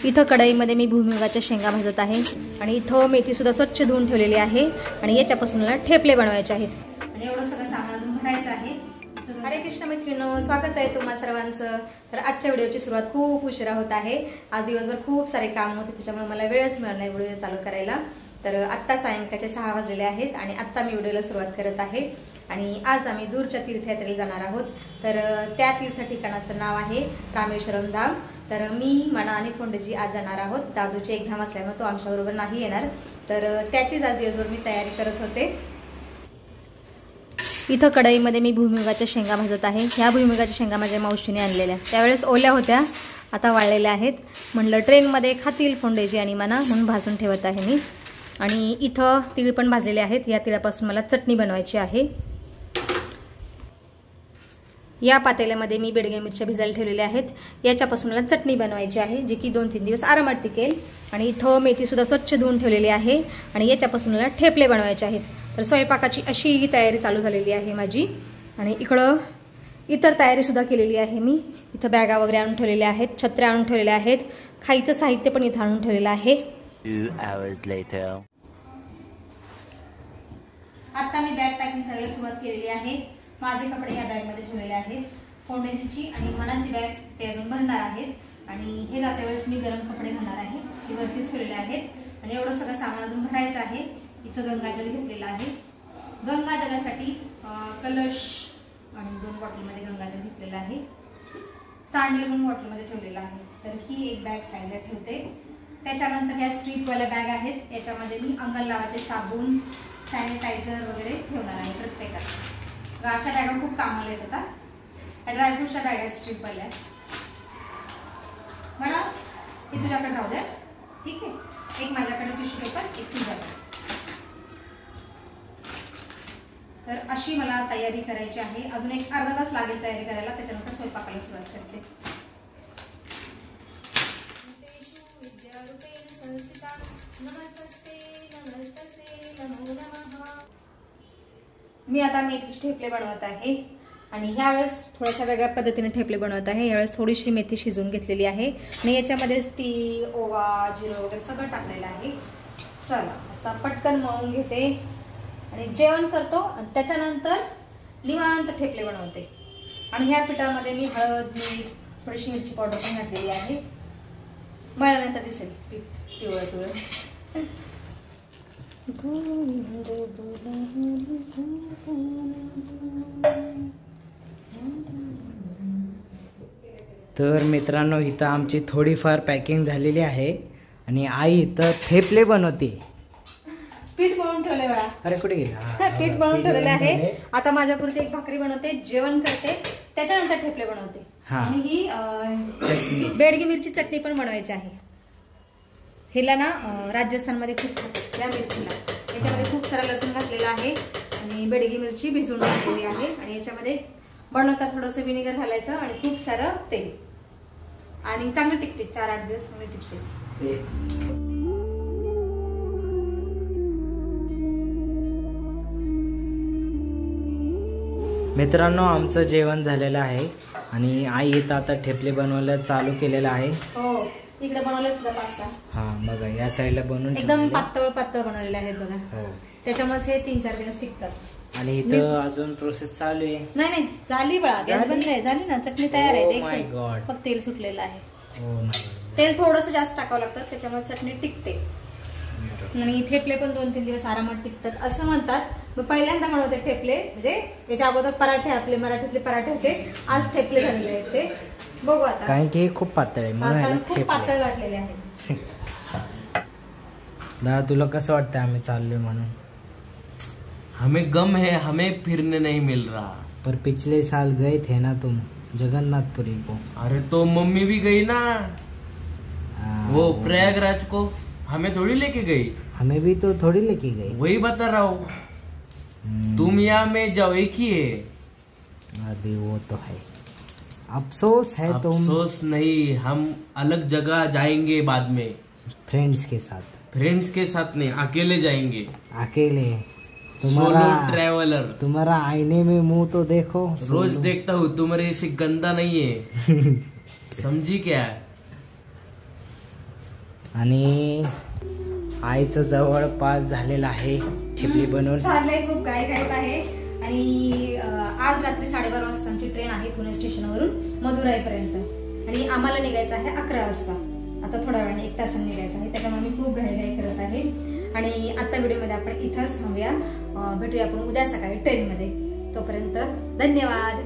इथं कढईमध्ये मी भुईमुगाच्या शेंगा भाजत आहे आणि इथं मेथी सुद्धा स्वच्छ धुवून ठेवलेली आहे आणि याच्यापासून मला ठेपले बनवायचे आहेत आणि एवढं सगळं सामान अजून भरायचं आहे। हरे कृष्ण मैत्रिणींनो, स्वागत आहे तुम्हा सर्वांचं। तर आजच्या व्हिडिओची सुरुवात खूप उशिरा होत आहे। आज दिवसभर खूप सारे काम होते, त्याच्यामुळे मला वेळच मिळाला नाही व्हिडिओ चालू करायला। तर आत्ता सायंकाळचे 6 वाजलेले आहेत आणि आत्ता मी व्हिडिओला सुरुवात करत आहे आणि आज आम्ही दूरच्या तीर्थयात्रेला जाणार आहोत। तर त्या तीर्थ ठिकाणाचं नाव आहे रामेश्वरम धाम। तर मी मना आणि फोंडेजी आज जाणार आहोत। दादूची एक्झाम असल्यामुळे तो आमच्याबरोबर नाही येणार, तर त्याचीच आज दिवसभर मी तयारी करत होते। इथं कढईमध्ये मी भुईमुगाच्या शेंगा भाजत आहे। ह्या भुईमुगाच्या शेंगा माझ्या मावशीने आणलेल्या, त्यावेळेस ओल्या होत्या, आता वाळलेल्या आहेत। म्हणलं ट्रेनमध्ये खातील फोंडेजी आणि मना, म्हणून भाजून ठेवत आहे मी। आणि इथं तीळ पण भाजलेले आहेत, या तिळापासून मला चटणी बनवायची आहे। या पातेल्यामध्ये मी बेडगे मिरच्या भिजायला ठेवलेल्या आहेत, याच्यापासून मला चटणी बनवायची आहे, जी की 2-3 दिवस आरामात टिकेल। आणि इथं मेथी सुद्धा स्वच्छ धुवून ठेवलेली आहे आणि याच्यापासून मला ठेपले बनवायचे आहेत। तर स्वयंपाकाची अशी तयारी चालू झालेली आहे माझी। आणि इकडं इतर तयारी सुद्धा केलेली आहे मी। इथं बॅगा वगैरे आणून ठेवलेल्या आहेत, छत्र्या आणून ठेवलेल्या आहेत, खायचं साहित्य पण इथं आणून ठेवलेलं आहे। 2 hours later. आता मी बॅग पॅकिंग करायला सुरुवात केलेली आहे। माझे कपडे ह्या बॅगमध्ये ठेवलेले आहेत, फोंडेजीची आणि मनाची बॅग ते अजून भरणार आहेत। आणि हे जाते वेळेस मी गरम कपडे घालणार आहे, हे वरतीच ठेवलेले आहेत। आणि एवढं सगळं सामान अजून भरायचं आहे। इथं गंगाजल घेतलेलं आहे, गंगाजलासाठी कलश आणि 2 बॉटलमध्ये गंगाजल घेतलेलं आहे, सांडे पण बॉटलमध्ये ठेवलेलं आहे। तर ही एक बॅग साईडला ठेवते। त्याच्यानंतर ह्या स्ट्रीपवाल्या बॅग आहेत, याच्यामध्ये मी अंगाला लावायचे साबण, सॅनिटायझर वगैरे ठेवणार आहे प्रत्येकात। अशा बॅगा खूप कामाला येतात। आता ड्रायफ्रूटच्या बॅग आहेत स्ट्रीपवाल्या, म्हणा हे तुझ्याकडे राहू द्या, ठीक आहे। एक माझ्याकडे टिश्यू पेपर, एक तुझ्याकडे। तर अशी मला तयारी करायची आहे। अजून एक अर्धा तास लागेल तयारी करायला, त्याच्यानंतर स्वयंपाकाला सुरुवात करते। मी आता मेथीचे ठेपले बनवत आहे आणि ह्यावेळेस थोड्याशा वेगळ्या पद्धतीने ठेपले बनवत आहे। यावेळेस थोडीशी मेथी शिजवून घेतलेली आहे आणि याच्यामध्येच तीळ, ओवा, जिरं वगैरे सगळं टाकलेलं आहे। चला आता पटकन मळून घेते आणि जेवण करतो आणि त्याच्यानंतर निवांत ठेपले बनवते। आणि ह्या पिठामध्ये मी हळद, मीठ, थोडीशी मिरची पावडर पण घातलेली आहे। मळल्यानंतर दिसेल पीठ पिवळं पिवळं। तर मित्रांनो, इथं आमची थोडीफार पॅकिंग झालेली आहे आणि आई इथं ठेपले बनवते। पीठ बनवून ठेवले बघा। अरे कुठे गेला? पीठ बनवून ठेवलेले आहे। आता माझ्यापुरती एक भाकरी बनवते, जेवण करते, त्याच्यानंतर ठेपले बनवते। आणि ही बेडगी मिरची चटणी पण बनवायची आहे। हिला ना राजस्थानमध्ये खूप खातात या मिरचीला। याच्यामध्ये खूप सारा लसूण घातलेला आहे आणि बेडगी मिरची भिजवून घातलेली आहे। आणि याच्यामध्ये बनवता थोडंसं विनेगर घालायचं आणि खूप सारं तेल, आणि चांगलं टिकते, 4-8 दिवस चांगली टिकते। मित्रांनो, आमचं जेवण झालेलं आहे आणि आई इथं आता ठेपले बनवायला चालू केलेलं आहे। हो, इकडे बनवले सुद्धा 5-6। हा बघा, या साईडला बनवून एकदम पातळ पातळ बनवलेले आहेत बघा। हो, त्याच्यामुळे हे 3-4 दिवस टिकतात। आणि इथं अजून प्रोसेस चालू आहे। नाही झाली बळा, गॅस बंद आहे, झाली ना, चटणी तयार आहे। माय गॉड, फक्त तेल सुटलेलं आहे। हो, तेल थोडंसं जास्त टाकावं लागतं, त्याच्यामुळे चटणी टिकते आणि ठेपले पण 2-3 दिवस आरामात टिकतात असं म्हणतात। मग पहिल्यांदा बनवते ठेपले, म्हणजे त्याच्या अगोदर पराठे, आपले मराठीतले पराठे होते, आज ठेपले झालेले आहेत ते। बघू आता, कारण की हे खूप पातळ आहे, कारण खूप पातळ वाटलेले आहेत। दादा, तुला कसं वाटतं आम्ही चाललोय म्हणून? हमें गम है, हमें फिरने नहीं मिल रहा। पर पिछले साल गए थे ना तुम जगन्नाथपुरी को। अरे तो मम्मी भी गई ना, वो प्रयागराज को, हमें थोड़ी लेके गई। हमें भी तो थोड़ी लेके गई। वही बता रहा हूँ, तुम या मैं जाओ, एक ही है। अभी वो तो है, अफसोस है। तुम अफसोस नहीं, हम अलग जगह जाएंगे बाद में, फ्रेंड्स के साथ। फ्रेंड्स के साथ नहीं, अकेले जाएंगे, अकेले। Solo traveller. तुम्हारा आईने में मुंह तो देखो। रोज देखता हूँ, तुम्हारे ऐसे गंदा नहीं है। समझी क्या? आणि आईचं जवळपास झालेलं आहे ठेपली बनवून. चाललंय खूप घाईघाईत आहे. आणि आज रात्री 12:30 वाजता आमची ट्रेन आहे पुणे स्टेशनवरून मदुराईपर्यंत. आणि आम्हाला निघायचं आहे 11 वाजता. आता थोड्या वेळाने 1 तासाने निघायचं आहे. त्याच्यामुळे मी खूप घाईघाई करत आहे. आणि आता व्हिडिओमध्ये आपण इथंच थांबूया. भेटूया आपण उद्या सकाळी ट्रेनमध्ये. तोपर्यंत धन्यवाद.